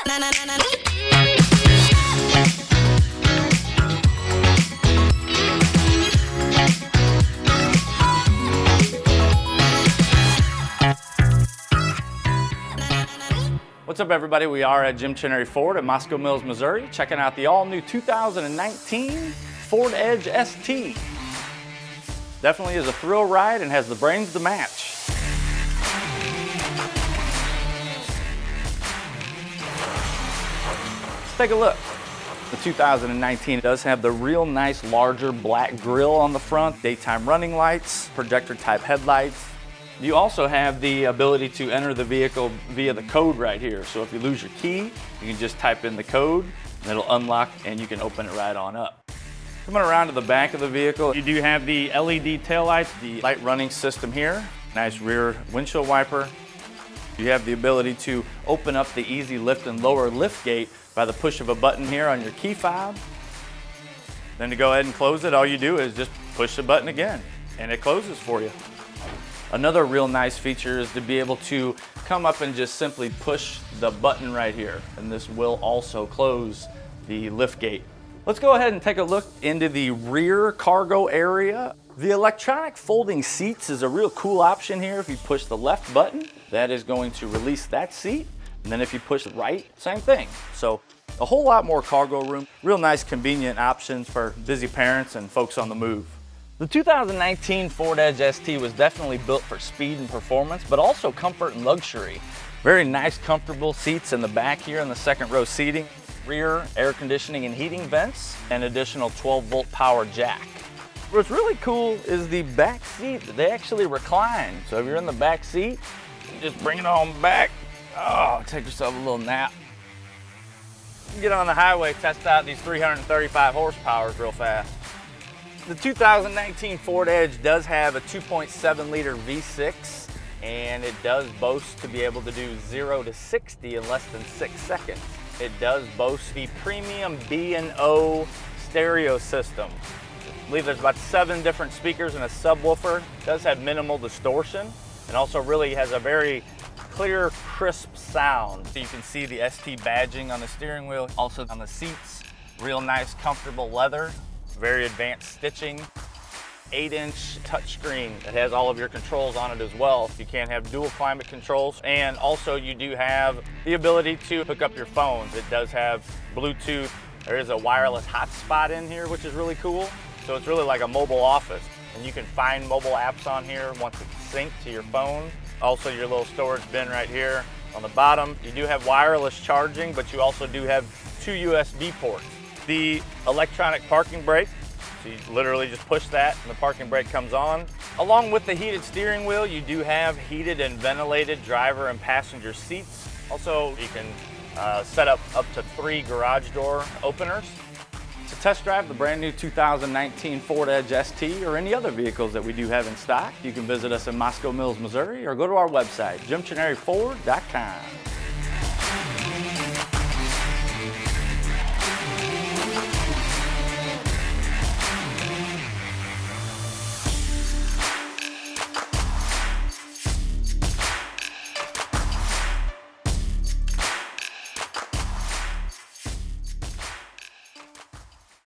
What's up, everybody? We are at Jim Trenary Ford at Moscow Mills, Missouri, checking out the all-new 2019 Ford Edge ST. Definitely is a thrill ride and has the brains to match. Let's take a look. The 2019 does have the real nice larger black grille on the front, daytime running lights, projector type headlights. You also have the ability to enter the vehicle via the code right here. So if you lose your key, you can just type in the code and it'll unlock and you can open it right on up. Coming around to the back of the vehicle, you do have the LED taillights, the light running system here, nice rear windshield wiper. You have the ability to open up the easy lift and lower lift gate by the push of a button here on your key fob. Then to go ahead and close it, all you do is just push the button again and it closes for you. Another real nice feature is to be able to come up and just simply push the button right here, and this will also close the lift gate. Let's go ahead and take a look into the rear cargo area. The electronic folding seats is a real cool option here. If you push the left button, that is going to release that seat, and then if you push the right, same thing. So a whole lot more cargo room. Real nice convenient options for busy parents and folks on the move. The 2019 Ford Edge ST was definitely built for speed and performance, but also comfort and luxury. Very nice, comfortable seats in the back here in the second row seating, rear air conditioning and heating vents, and additional 12-volt power jack. What's really cool is the back seat. They actually recline. So if you're in the back seat, you just bring it on back. Oh, take yourself a little nap. Get on the highway, test out these 335 horsepowers real fast. The 2019 Ford Edge does have a 2.7 liter V6, and it does boast to be able to do 0 to 60 in less than 6 seconds. It does boast the premium B&O stereo system. I believe there's about 7 different speakers and a subwoofer. It does have minimal distortion, and also really has a very clear, crisp sound. So you can see the ST badging on the steering wheel, also on the seats. Real nice, comfortable leather. Very advanced stitching, 8-inch touchscreen that has all of your controls on it as well. You can have dual climate controls, and also you do have the ability to hook up your phones. It does have Bluetooth. There is a wireless hotspot in here, which is really cool. So it's really like a mobile office, and you can find mobile apps on here once it's synced to your phone. Also your little storage bin right here on the bottom. You do have wireless charging, but you also do have 2 USB ports. The electronic parking brake, so you literally just push that and the parking brake comes on. Along with the heated steering wheel, you do have heated and ventilated driver and passenger seats. Also, you can set up to 3 garage door openers. To test drive the brand new 2019 Ford Edge ST or any other vehicles that we do have in stock, you can visit us in Moscow Mills, Missouri, or go to our website, jimtrenaryford.com.